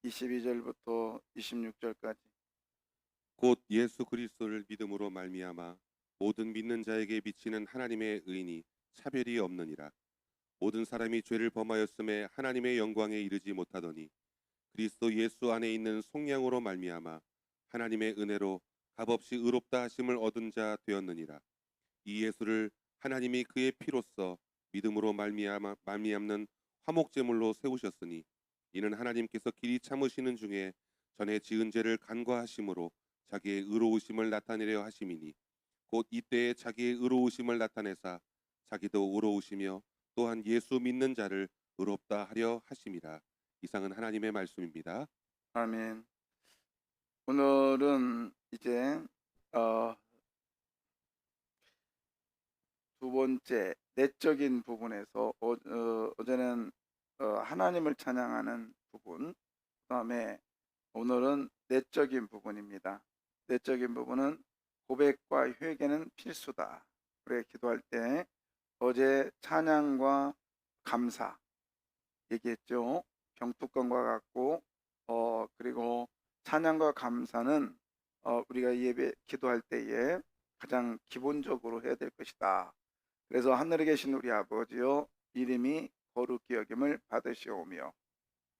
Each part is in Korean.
22절부터 26절까지. 곧 예수 그리스도를 믿음으로 말미암아 모든 믿는 자에게 비치는 하나님의 의인이 차별이 없느니라. 모든 사람이 죄를 범하였음에 하나님의 영광에 이르지 못하더니 그리스도 예수 안에 있는 속량으로 말미암아 하나님의 은혜로 값없이 의롭다 하심을 얻은 자 되었느니라. 이 예수를 하나님이 그의 피로써 믿음으로 말미암는 화목제물로 세우셨으니 이는 하나님께서 길이 참으시는 중에 전에 지은 죄를 간과하심으로 자기의 의로우심을 나타내려 하심이니 곧 이때에 자기의 의로우심을 나타내사 자기도 의로우시며 또한 예수 믿는 자를 의롭다 하려 하심이라. 이상은 하나님의 말씀입니다. 아멘. 오늘은 이제 어, 두 번째 내적인 부분에서 어제는 하나님을 찬양하는 부분, 그다음에 오늘은 내적인 부분입니다. 내적인 부분은 고백과 회개는 필수다. 그래 기도할 때 어제 찬양과 감사 얘기했죠. 병뚜껑과 같고 그리고 찬양과 감사는 우리가 예배 기도할 때에 가장 기본적으로 해야 될 것이다. 그래서 하늘에 계신 우리 아버지요 이름이 거룩히 여김을 받으시오며.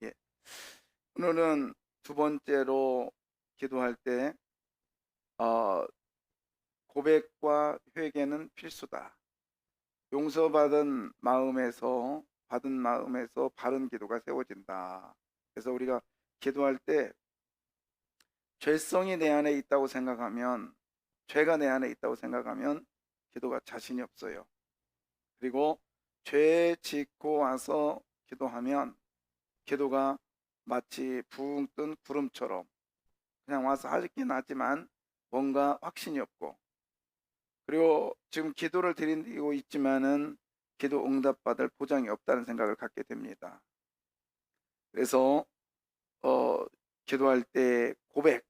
예. 오늘은 두 번째로 기도할 때 고백과 회개는 필수다. 용서받은 마음에서 받은 마음에서 바른 기도가 세워진다. 그래서 우리가 기도할 때 죄성이 내 안에 있다고 생각하면, 죄가 내 안에 있다고 생각하면 기도가 자신이 없어요. 그리고 죄 짓고 와서 기도하면 기도가 마치 붕 뜬 구름처럼 그냥 와서 하긴 하지만 뭔가 확신이 없고, 그리고 지금 기도를 드리고 있지만은 기도 응답받을 보장이 없다는 생각을 갖게 됩니다. 그래서 기도할 때 고백하고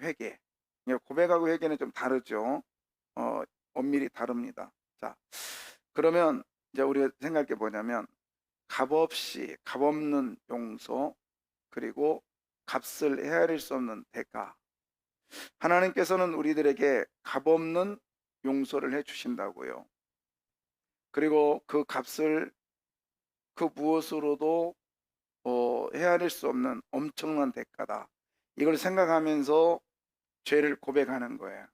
회개, 고백하고 회개는 좀 다르죠. 엄밀히 다릅니다. 자, 그러면 이제 우리가 생각해 보자면 값없는 용서, 그리고 값을 헤아릴 수 없는 대가. 하나님께서는 우리들에게 값없는 용서를 해 주신다고요. 그리고 그 값을 그 무엇으로도 헤아릴 수 없는 엄청난 대가다. 이걸 생각하면서 죄를 고백하는 거예요.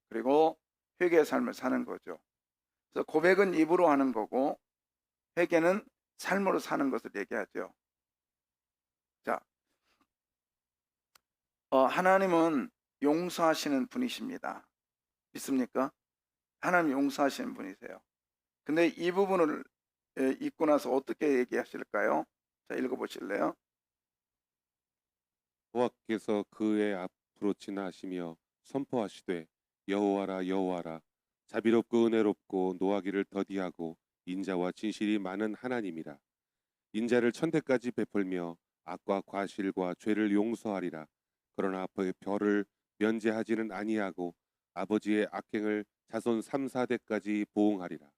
그리고 회개의 삶을 사는 거죠. 그래서 고백은 입으로 하는 거고 회개는 삶으로 사는 것을 얘기하죠. 자, 하나님은 용서하시는 분이십니다. 믿습니까? 하나님 용서하시는 분이세요. 근데 이 부분을 읽고 나서 어떻게 얘기하실까요? 자, 읽어보실래요? 여호와께서 그의 앞으로 지나시며 선포하시되 여호와라 여호와라 자비롭고 은혜롭고 노하기를 더디하고 인자와 진실이 많은 하나님이라. 인자를 천대까지 베풀며 악과 과실과 죄를 용서하리라. 그러나 앞의 별을 면제하지는 아니하고 아버지의 악행을 자손 3, 4대까지 보응하리라.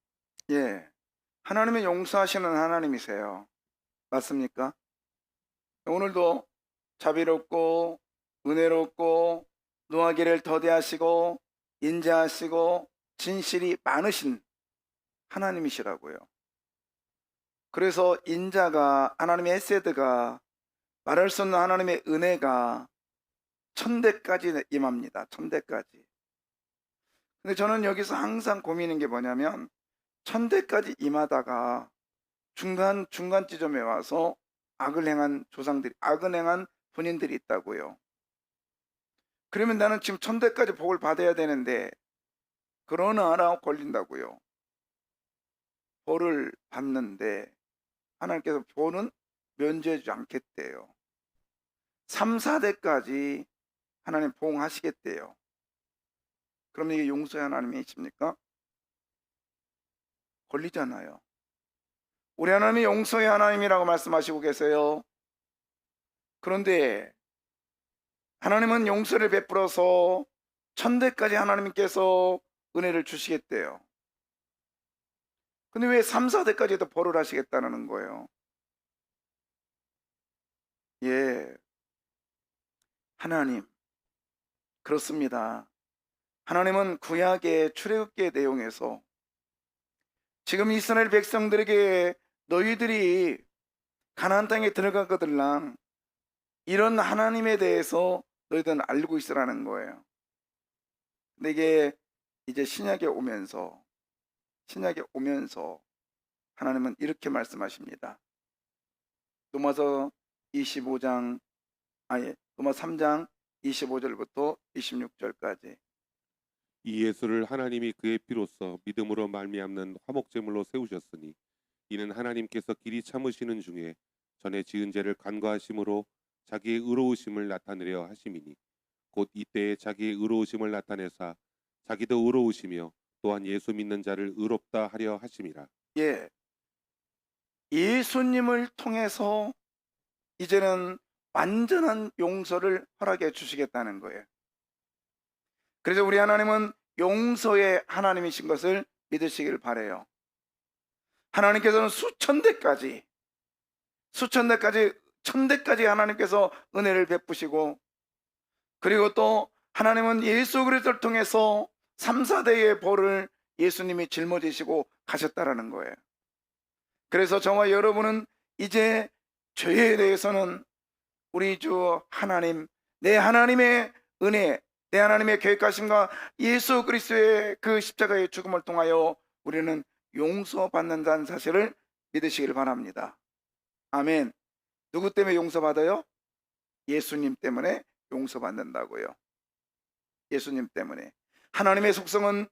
예, 하나님은 용서하시는 하나님이세요. 맞습니까? 오늘도 자비롭고 은혜롭고 노하기를 더디하시고 인자하시고 진실이 많으신 하나님이시라고요. 그래서 인자가, 하나님의 헤세드가, 말할 수 없는 하나님의 은혜가 천대까지 임합니다. 천대까지. 근데 저는 여기서 항상 고민인 게 뭐냐면 천대까지 임하다가 중간 지점에 와서 악을 행한 본인들이 있다고요. 그러면 나는 지금 천대까지 복을 받아야 되는데 그러나라고 걸린다고요. 벌을 받는데 하나님께서 벌은 면제해주지 않겠대요. 3, 4대까지 하나님 보응하시겠대요. 그럼 이게 용서의 하나님이십니까? 걸리잖아요. 우리 하나님이 용서의 하나님이라고 말씀하시고 계세요. 그런데 하나님은 용서를 베풀어서 천대까지 하나님께서 은혜를 주시겠대요. 근데 왜 3, 4대까지도 벌을 하시겠다는 거예요? 예, 하나님, 그렇습니다. 하나님은 구약의 출애굽기의 내용에서 지금 이스라엘 백성들에게 너희들이 가나안 땅에 들어가거들랑 이런 하나님에 대해서 너희들은 알고 있으라는 거예요. 근데 이게 이제 신약에 오면서 하나님은 이렇게 말씀하십니다. 로마서 25장 로마 3장 25절부터 26절까지. 이 예수를 하나님이 그의 피로써 믿음으로 말미암는 화목제물로 세우셨으니 이는 하나님께서 길이 참으시는 중에 전에 지은 죄를 간과하심으로 자기의 의로우심을 나타내려 하심이니 곧 이때에 자기의 의로우심을 나타내사 자기도 의로우시며 또한 예수 믿는 자를 의롭다 하려 하심이라. 예, 예수님을 통해서 이제는 완전한 용서를 허락해 주시겠다는 거예요. 그래서 우리 하나님은 용서의 하나님이신 것을 믿으시길 바라요. 하나님께서는 천대까지 하나님께서 은혜를 베푸시고, 그리고 또 하나님은 예수 그리스도를 통해서 3, 4대의 벌을 예수님이 짊어지시고 가셨다라는 거예요. 그래서 저와 여러분은 이제 죄에 대해서는 우리 주 하나님, 내 하나님의 은혜, 내 하나님의 계획하심과 예수 그리스도의 그 십자가의 죽음을 통하여 우리는 용서받는다는 사실을 믿으시길 바랍니다. 아멘. 누구 때문에 용서받아요? 예수님 때문에 용서받는다고요. 예수님 때문에. 하나님의 속성은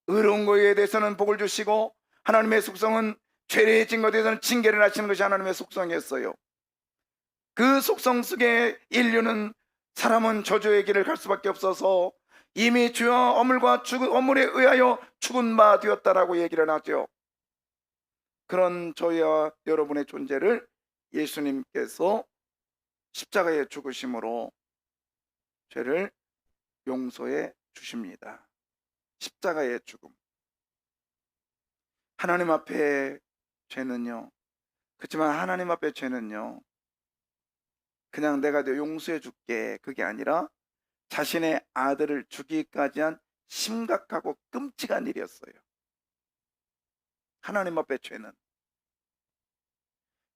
의로운 것에 대해서는 복을 주시고, 하나님의 속성은 죄에 진 것에 대해서는 징계를 하시는 것이 하나님의 속성이었어요. 그 속성 속에 인류는, 사람은 저주의 길을 갈 수밖에 없어서 이미 죄와 어물에 의하여 죽은 바 되었다라고 얘기를 하죠. 그런 저희와 여러분의 존재를 예수님께서 십자가에 죽으심으로 죄를 용서해 주십니다. 십자가의 죽음. 하나님 앞에 죄는요, 그렇지만 하나님 앞에 죄는요, 그냥 내가 너 용서해 줄게, 그게 아니라 자신의 아들을 죽이기까지 한 심각하고 끔찍한 일이었어요. 하나님 앞에 죄는.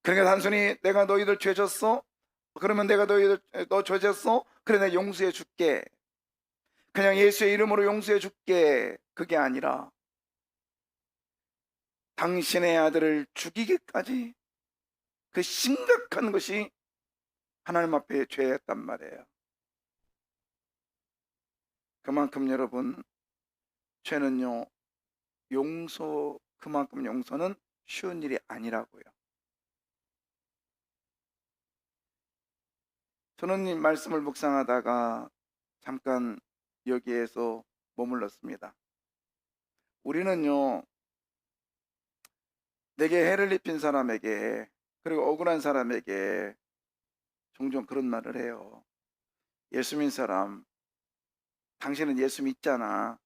그러니까 단순히 내가 너희들 죄 졌어? 그러면 내가 너 죄 졌어? 그래 내가 용서해 줄게, 그냥 예수의 이름으로 용서해 줄게, 그게 아니라 당신의 아들을 죽이기까지, 그 심각한 것이 하나님 앞에 죄였단 말이에요. 그만큼 여러분, 죄는요, 그만큼 용서는 쉬운 일이 아니라고요. 저는 이 말씀을 묵상하다가 잠깐 여기에서 머물렀습니다. 우리는요, 내게 해를 입힌 사람에게, 그리고 억울한 사람에게 종종 그런 말을 해요. 예수 믿는 사람, 당신은 예수 믿잖아,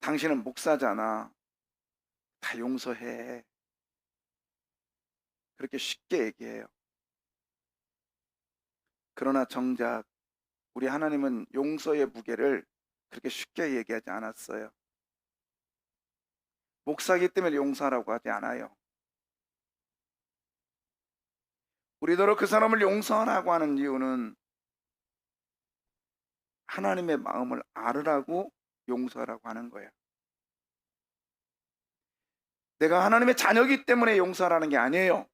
당신은 목사잖아, 다 용서해, 그렇게 쉽게 얘기해요. 그러나 정작 우리 하나님은 용서의 무게를 그렇게 쉽게 얘기하지 않았어요. 목사이기 때문에 용서하라고 하지 않아요. 우리더러 그 사람을 용서하라고 하는 이유는 하나님의 마음을 알으라고 용서하라고 하는 거예요. 내가 하나님의 자녀이기 때문에 용서하라는 게 아니에요.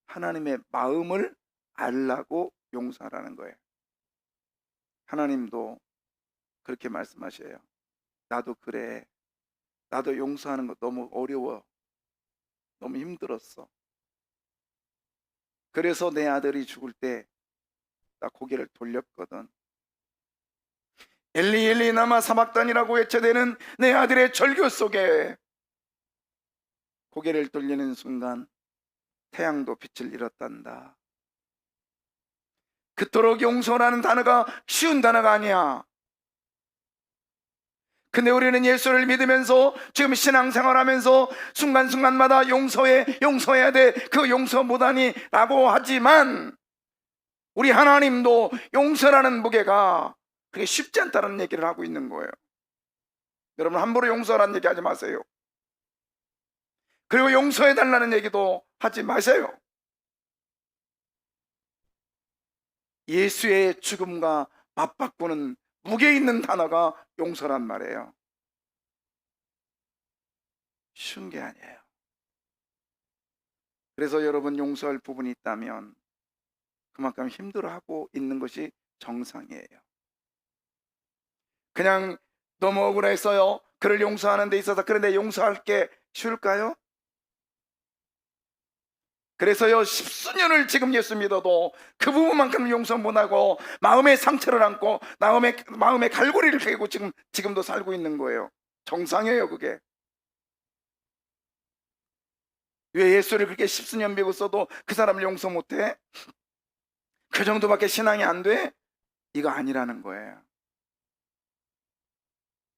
하나님의 마음을 알라고 용서하라는 거예요. 하나님도 그렇게 말씀하셔요. 나도 그래. 나도 용서하는 거 너무 어려워. 너무 힘들었어. 그래서 내 아들이 죽을 때 나 고개를 돌렸거든. 엘리 엘리 나마 사박단이라고 외쳐대는 내 아들의 절규 속에 고개를 돌리는 순간 태양도 빛을 잃었단다. 그토록 용서라는 단어가 쉬운 단어가 아니야. 근데 우리는 예수를 믿으면서 지금 신앙생활하면서 순간순간마다 용서해야 돼, 그 용서 못하니 라고 하지만 우리 하나님도 용서라는 무게가 그게 쉽지 않다는 얘기를 하고 있는 거예요. 여러분, 함부로 용서라는 얘기 하지 마세요. 그리고 용서해달라는 얘기도 하지 마세요. 예수의 죽음과 맞바꾸는 무게 있는 단어가 용서란 말이에요. 쉬운 게 아니에요. 그래서 여러분, 용서할 부분이 있다면 그만큼 힘들어하고 있는 것이 정상이에요. 그냥 너무 억울했어요, 그를 용서하는 데 있어서 그런데 용서할게 쉬울까요? 그래서요, 십수년을 지금 예수 믿어도 그 부분만큼 용서 못하고 마음의 상처를 안고 마음의 갈고리를 캐고 지금도 살고 있는 거예요. 정상이에요, 그게. 왜 예수를 그렇게 십수년 믿었어도 그 사람을 용서 못해? 그 정도밖에 신앙이 안 돼? 이거 아니라는 거예요.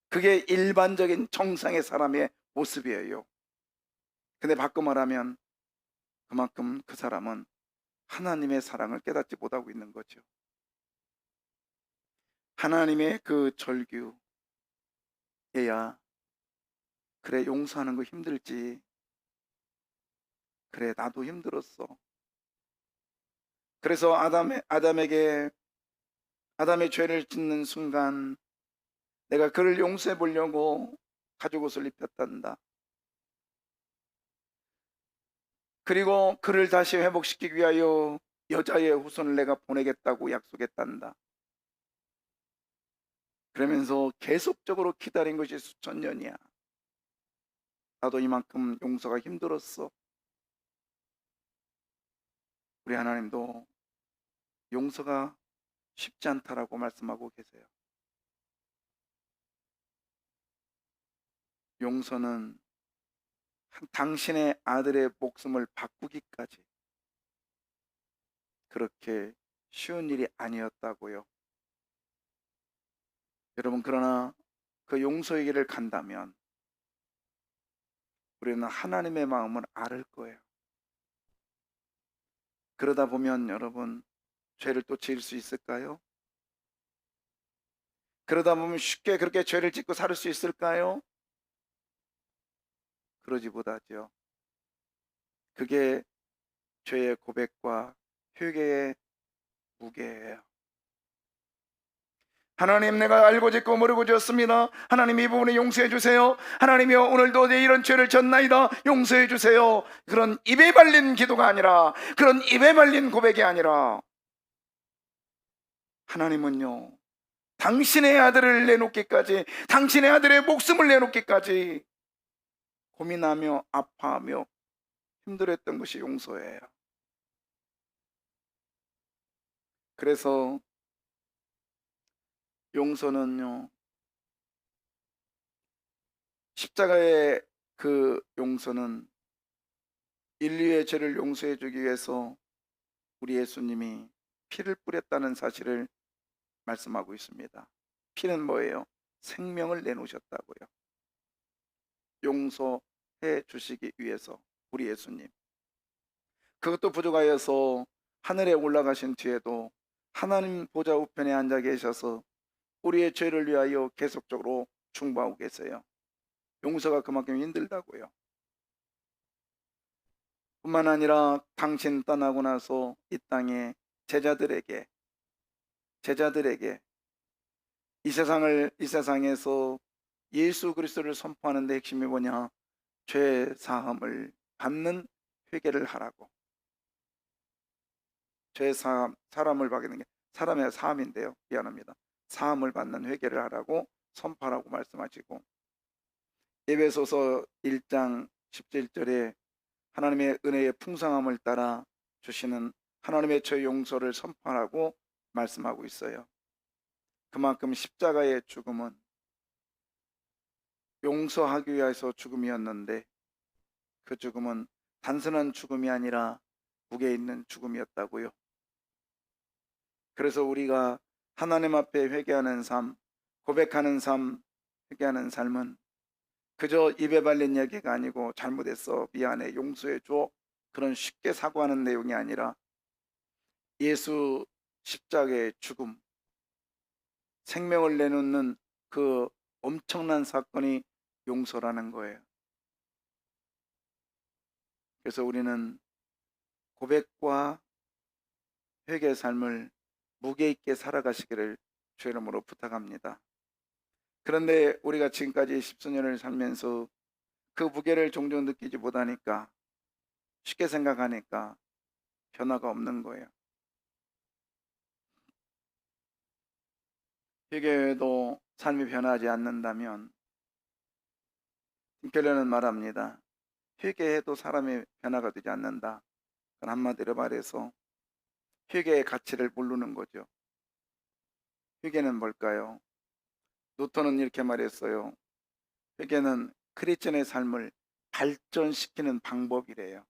그게 일반적인 정상의 사람의 모습이에요. 근데 바꿔 말하면 그만큼 그 사람은 하나님의 사랑을 깨닫지 못하고 있는 거죠. 하나님의 그 절규, 얘야, 그래, 용서하는 거 힘들지. 그래, 나도 힘들었어. 그래서 아담의 죄를 짓는 순간 내가 그를 용서해 보려고 가죽옷을 입혔단다. 그리고 그를 다시 회복시키기 위하여 여자의 후손을 내가 보내겠다고 약속했단다. 그러면서 계속적으로 기다린 것이 수천 년이야. 나도 이만큼 용서가 힘들었어. 우리 하나님도 용서가 쉽지 않다라고 말씀하고 계세요. 용서는 당신의 아들의 목숨을 바꾸기까지 그렇게 쉬운 일이 아니었다고요. 여러분, 그러나 그 용서의 길을 간다면 우리는 하나님의 마음을 알 거예요. 그러다 보면 여러분, 죄를 또 지을 수 있을까요? 그러다 보면 쉽게 그렇게 죄를 짓고 살 수 있을까요? 그러지보다죠. 그게 죄의 고백과 회개의 무게예요. 하나님, 내가 알고 짓고 모르고 지었습니다. 하나님, 이 부분에 용서해 주세요. 하나님이여, 오늘도 내 이런 죄를 졌나이다, 용서해 주세요. 그런 입에 발린 기도가 아니라, 그런 입에 발린 고백이 아니라, 하나님은요, 당신의 아들을 내놓기까지, 당신의 아들의 목숨을 내놓기까지 고민하며 아파하며 힘들었던 것이 용서예요. 그래서 용서는요, 십자가의 그 용서는 인류의 죄를 용서해 주기 위해서 우리 예수님이 피를 뿌렸다는 사실을 말씀하고 있습니다. 피는 뭐예요? 생명을 내놓으셨다고요. 용서해 주시기 위해서 우리 예수님. 그것도 부족하여서 하늘에 올라가신 뒤에도 하나님 보좌 우편에 앉아 계셔서 우리의 죄를 위하여 계속적으로 중보하고 계세요. 용서가 그만큼 힘들다고요. 뿐만 아니라 당신 떠나고 나서 이 땅에 제자들에게 이 세상에서 예수 그리스도를 선포하는 데 핵심이 뭐냐? 죄 사함을 받는 회개를 하라고. 죄 사함, 사람을 받는 게 사람의 사함인데요, 미안합니다. 사함을 받는 회개를 하라고 선포하라고 말씀하시고, 에베소서 1장 17절에 하나님의 은혜의 풍성함을 따라 주시는 하나님의 죄 용서를 선포하라고 말씀하고 있어요. 그만큼 십자가의 죽음은 용서하기 위해서 죽음이었는데, 그 죽음은 단순한 죽음이 아니라 무게 있는 죽음이었다고요. 그래서 우리가 하나님 앞에 회개하는 삶, 고백하는 삶, 회개하는 삶은 그저 입에 발린 얘기가 아니고 잘못했어, 미안해, 용서해 줘, 그런 쉽게 사과하는 내용이 아니라 예수 십자가의 죽음, 생명을 내놓는 그 엄청난 사건이 용서라는 거예요. 그래서 우리는 고백과 회개의 삶을 무게 있게 살아가시기를 주의 이름으로 부탁합니다. 그런데 우리가 지금까지 십수년을 살면서 그 무게를 종종 느끼지 못하니까, 쉽게 생각하니까 변화가 없는 거예요. 회개해도 삶이 변하지 않는다면, 김켈러는 말합니다. 회개해도 사람의 변화가 되지 않는다. 그건 한마디로 말해서 회개의 가치를 모르는 거죠. 회개는 뭘까요? 노턴은 이렇게 말했어요. 회개는 크리스천의 삶을 발전시키는 방법이래요.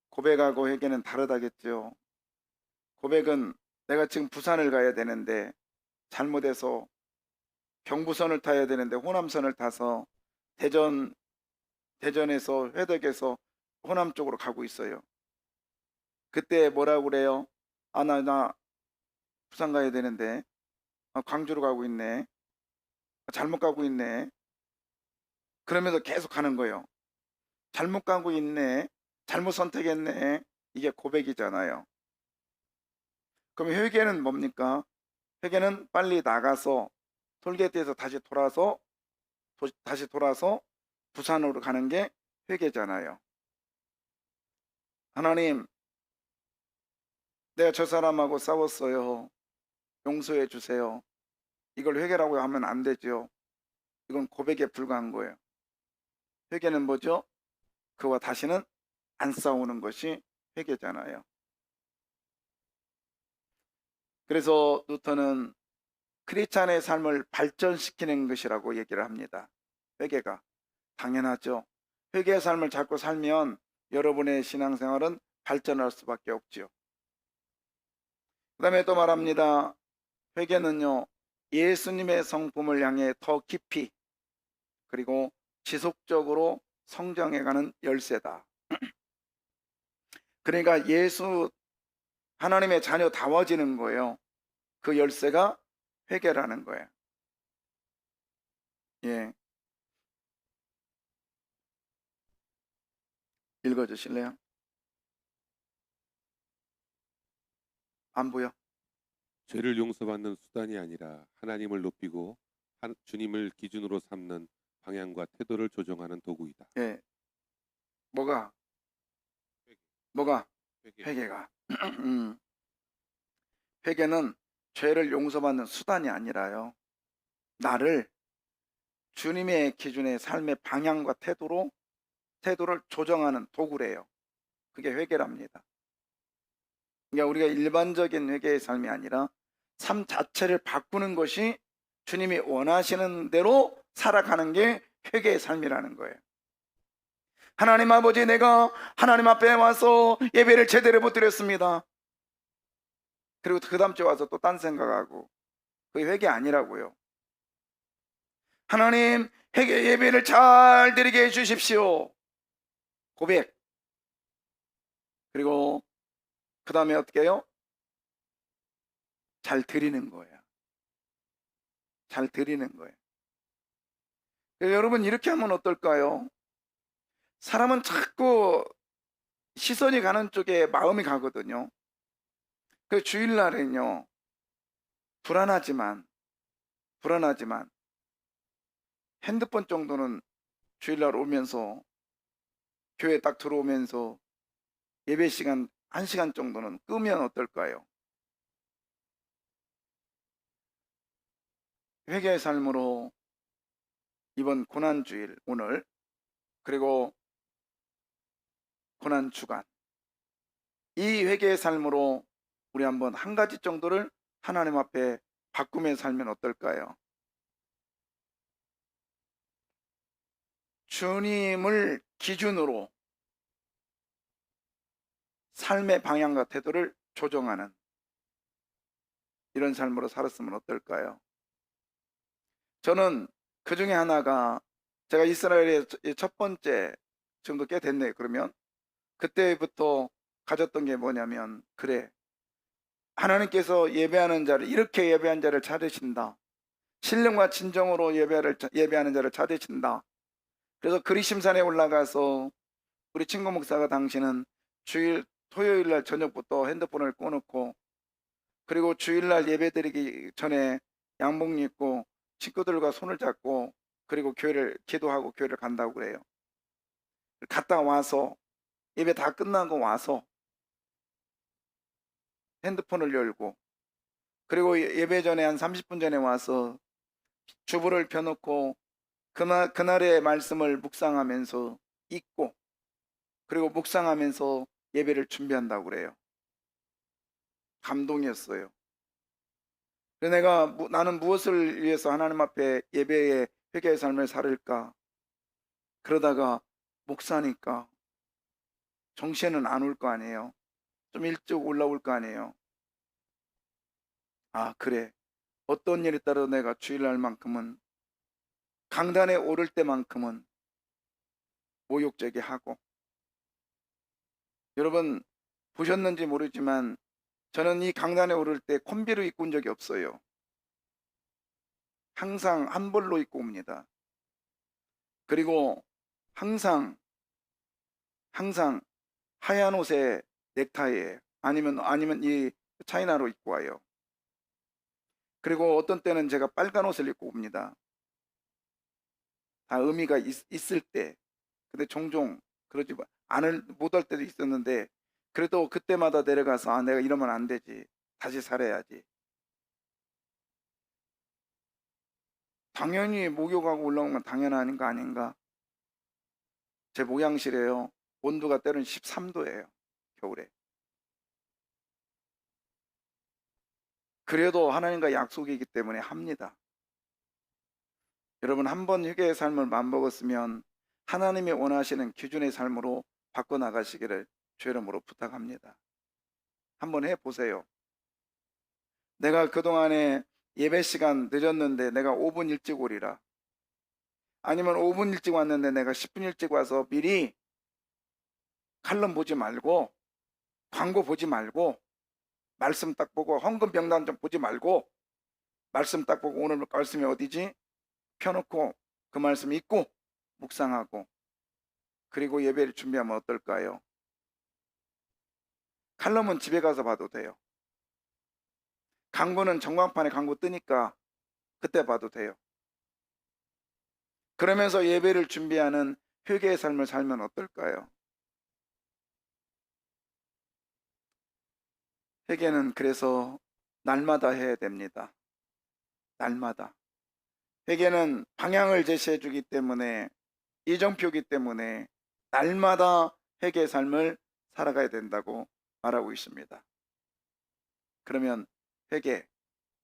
고백하고 회개는 다르다겠죠. 고백은 내가 지금 부산을 가야 되는데 잘못해서 경부선을 타야 되는데 호남선을 타서 대전에서 회덕에서 호남 쪽으로 가고 있어요. 그때 뭐라고 그래요? 나 부산 가야 되는데 광주로 가고 있네. 잘못 가고 있네. 그러면서 계속 가는 거예요. 잘못 가고 있네. 잘못 선택했네. 이게 고백이잖아요. 그럼 회개는 뭡니까? 회개는 빨리 나가서 톨게이트에서 다시 돌아서 부산으로 가는 게 회개잖아요. 하나님, 내가 저 사람하고 싸웠어요. 용서해 주세요. 이걸 회개라고 하면 안 되죠. 이건 고백에 불과한 거예요. 회개는 뭐죠? 그와 다시는 안 싸우는 것이 회개잖아요. 그래서 루터는 크리스찬의 삶을 발전시키는 것이라고 얘기를 합니다. 회개가. 당연하죠. 회개의 삶을 자꾸 살면 여러분의 신앙생활은 발전할 수밖에 없지요. 그 다음에 또 말합니다. 회개는요, 예수님의 성품을 향해 더 깊이 그리고 지속적으로 성장해가는 열쇠다. 그러니까 하나님의 자녀다워지는 거예요. 그 열쇠가 회개라는 거예요. 예. 읽어주실래요? 안 보여? 죄를 용서받는 수단이 아니라 하나님을 높이고 주님을 기준으로 삼는 방향과 태도를 조정하는 도구이다. 예. 뭐가? 회개. 회개가. 회개는 죄를 용서받는 수단이 아니라요. 나를 주님의 기준의 삶의 방향과 태도를 조정하는 도구래요. 그게 회개랍니다. 그러니까 우리가 일반적인 회개의 삶이 아니라 삶 자체를 바꾸는 것이 주님이 원하시는 대로 살아가는 게 회개의 삶이라는 거예요. 하나님 아버지, 내가 하나님 앞에 와서 예배를 제대로 못 드렸습니다. 그리고 그 다음 주에 와서 또 딴 생각하고, 그게 회개 아니라고요. 하나님, 회개 예배를 잘 드리게 해주십시오. 고백. 그리고 그 다음에 어떻게 해요? 잘 드리는 거예요. 잘 드리는 거예요. 여러분, 이렇게 하면 어떨까요? 사람은 자꾸 시선이 가는 쪽에 마음이 가거든요. 그 주일날은요, 불안하지만 핸드폰 정도는 주일날 오면서 교회 딱 들어오면서 예배 시간 1시간 정도는 끄면 어떨까요? 회개의 삶으로 이번 고난주일 오늘, 그리고 고난주간, 이 회개의 삶으로 우리 한번 한 가지 정도를 하나님 앞에 바꾸며 살면 어떨까요? 주님을 기준으로 삶의 방향과 태도를 조정하는 이런 삶으로 살았으면 어떨까요? 저는 그 중에 하나가 제가 이스라엘의 첫 번째, 지금도 꽤 됐네요. 그러면 그때부터 가졌던 게 뭐냐면, 그래, 하나님께서 예배하는 자를, 이렇게 예배한 자를 찾으신다. 신령과 진정으로 예배하는 자를 찾으신다. 그래서 그리심산에 올라가서 우리 친구 목사가 당시는 토요일 날 저녁부터 핸드폰을 꺼놓고, 그리고 주일날 예배드리기 전에 양복 입고 친구들과 손을 잡고, 그리고 교회를 기도하고 교회를 간다고 그래요. 갔다 와서 예배 다 끝나고 와서 핸드폰을 열고, 그리고 예배 전에 한 30분 전에 와서 주부를 펴놓고 그날의 말씀을 묵상하면서 읽고, 그리고 묵상하면서 예배를 준비한다고 그래요. 감동이었어요. 그래서 나는 무엇을 위해서 하나님 앞에 예배의 회개의 삶을 살을까? 그러다가 목사니까 정시에는 안 올 거 아니에요. 좀 일찍 올라올 거 아니에요. 아, 그래. 어떤 일에 따라 내가 주일날만큼은, 강단에 오를 때만큼은 모욕되게 하고. 여러분 보셨는지 모르지만 저는 이 강단에 오를 때 콤비를 입고 온 적이 없어요. 항상 한 벌로 입고 옵니다. 그리고 항상 하얀 옷에 넥타이에, 아니면 이 차이나로 입고 와요. 그리고 어떤 때는 제가 빨간 옷을 입고 옵니다. 다 의미가 있을 때. 근데 종종 그러지 못할 때도 있었는데, 그래도 그때마다 내려가서, 아, 내가 이러면 안 되지, 다시 살아야지. 당연히 목욕하고 올라온 건 당연한 거 아닌가? 제 목양실에요, 온도가 때로는 13도예요 겨울에. 그래도 하나님과 약속이기 때문에 합니다. 여러분, 한번 회개의 삶을 맘먹었으면 하나님이 원하시는 기준의 삶으로 바꿔나가시기를 주의 이름으로 부탁합니다. 한번 해보세요. 내가 그동안에 예배 시간 늦었는데 내가 5분 일찍 오리라. 아니면 5분 일찍 왔는데 내가 10분 일찍 와서 미리 칼럼 보지 말고, 광고 보지 말고, 말씀 딱 보고, 헌금 병단 좀 보지 말고, 말씀 딱 보고, 오늘 말씀이 어디지? 펴놓고 그 말씀 읽고 묵상하고, 그리고 예배를 준비하면 어떨까요? 칼럼은 집에 가서 봐도 돼요. 광고는 전광판에 광고 뜨니까 그때 봐도 돼요. 그러면서 예배를 준비하는 회개의 삶을 살면 어떨까요? 회개는 그래서 날마다 해야 됩니다. 날마다. 회개는 방향을 제시해 주기 때문에, 이정표이기 때문에 날마다 회개의 삶을 살아가야 된다고 말하고 있습니다. 그러면 회개,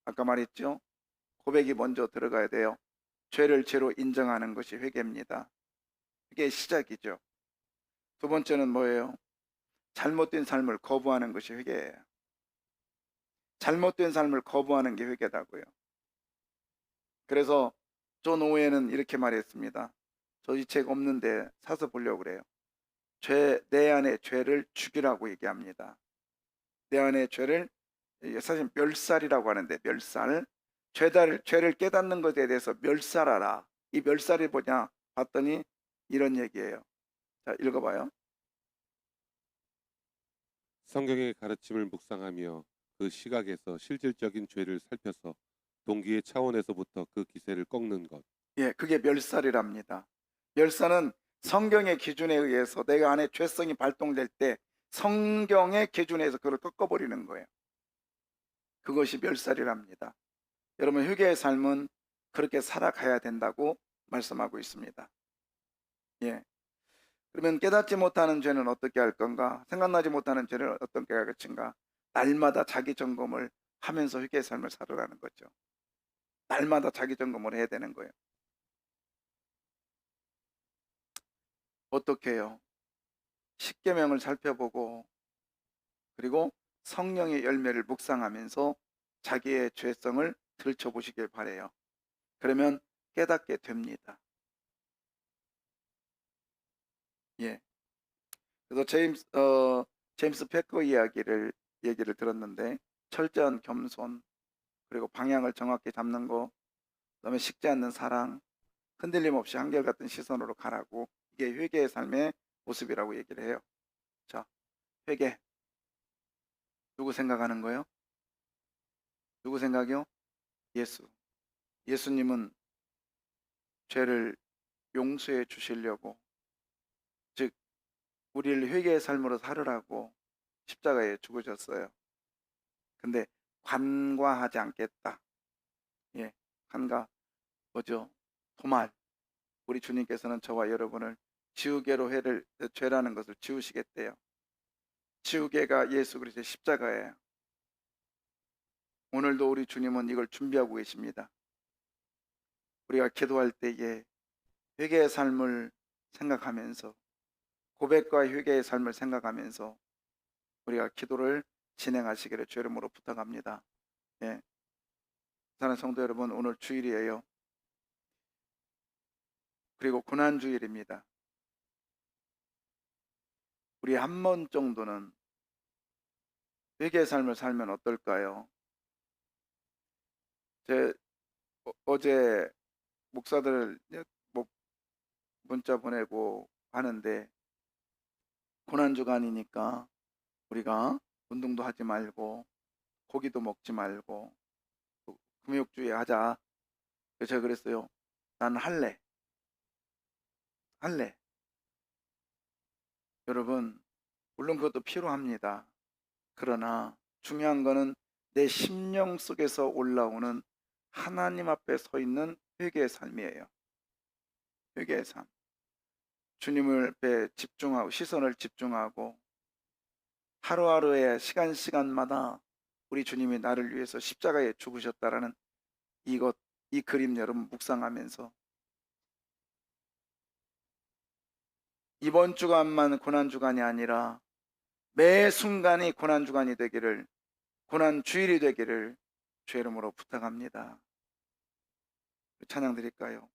아까 말했죠? 고백이 먼저 들어가야 돼요. 죄를 죄로 인정하는 것이 회개입니다. 이게 시작이죠. 두 번째는 뭐예요? 잘못된 삶을 거부하는 것이 회개예요. 잘못된 삶을 거부하는 게 회개다고요. 그래서 존 오웬은 이렇게 말했습니다. 저 이 책 없는데 사서 보려고 그래요. 내 안의 죄를 죽이라고 얘기합니다. 내 안의 죄를, 사실 멸살이라고 하는데, 멸살, 죄를 깨닫는 것에 대해서 멸살하라. 이 멸살이 뭐냐 봤더니 이런 얘기예요. 자, 읽어봐요. 성경의 가르침을 묵상하며 그 시각에서 실질적인 죄를 살펴서 동기의 차원에서부터 그 기세를 꺾는 것. 예, 그게 멸살이랍니다. 멸살은 성경의 기준에 의해서 내가 안에 죄성이 발동될 때 성경의 기준에 의해서 그걸 꺾어버리는 거예요. 그것이 멸살이랍니다. 여러분, 회개의 삶은 그렇게 살아가야 된다고 말씀하고 있습니다. 예. 그러면 깨닫지 못하는 죄는 어떻게 할 건가? 생각나지 못하는 죄를 어떻게 할 것인가? 날마다 자기 점검을 하면서 회개의 삶을 살아가는 거죠. 날마다 자기 점검을 해야 되는 거예요. 어떻게 해요? 십계명을 살펴보고, 그리고 성령의 열매를 묵상하면서 자기의 죄성을 들춰보시길 바래요. 그러면 깨닫게 됩니다. 예. 그래서 제임스 패커 얘기를 들었는데, 철저한 겸손, 그리고 방향을 정확히 잡는 거, 그다음에 식지 않는 사랑, 흔들림 없이 한결같은 시선으로 가라고, 이게 회개의 삶의 모습이라고 얘기를 해요. 자, 회개. 누구 생각하는 거예요? 누구 생각이요? 예수. 예수님은 죄를 용서해 주시려고, 즉 우리를 회개의 삶으로 살으라고 십자가에 죽으셨어요. 근데 관과하지 않겠다. 예, 관과 뭐죠? 도말. 우리 주님께서는 저와 여러분을 지우개로 죄라는 것을 지우시겠대요. 지우개가 예수 그리스도의 십자가예요. 오늘도 우리 주님은 이걸 준비하고 계십니다. 우리가 기도할 때에 회개의 삶을 생각하면서, 고백과 회개의 삶을 생각하면서 우리가 기도를 진행하시기를 주의 이름으로 부탁합니다. 예. 사랑하는 성도 여러분, 오늘 주일이에요. 그리고 고난주일입니다. 우리 한 번 정도는 회개의 삶을 살면 어떨까요? 어제 목사들 문자 보내고 하는데, 고난주간이니까 우리가 운동도 하지 말고 고기도 먹지 말고 금욕주의 하자. 그래서 제가 그랬어요. 나는 할래. 여러분, 물론 그것도 필요합니다. 그러나 중요한 거는 내 심령 속에서 올라오는 하나님 앞에 서 있는 회개의 삶이에요. 회개의 삶. 주님을 앞에 집중하고, 시선을 집중하고, 하루하루의 시간마다 우리 주님이 나를 위해서 십자가에 죽으셨다라는 이 그림 여러분 묵상하면서, 이번 주간만 고난주간이 아니라 매 순간이 고난주간이 되기를, 고난주일이 되기를 주의 이름으로 부탁합니다. 찬양 드릴까요?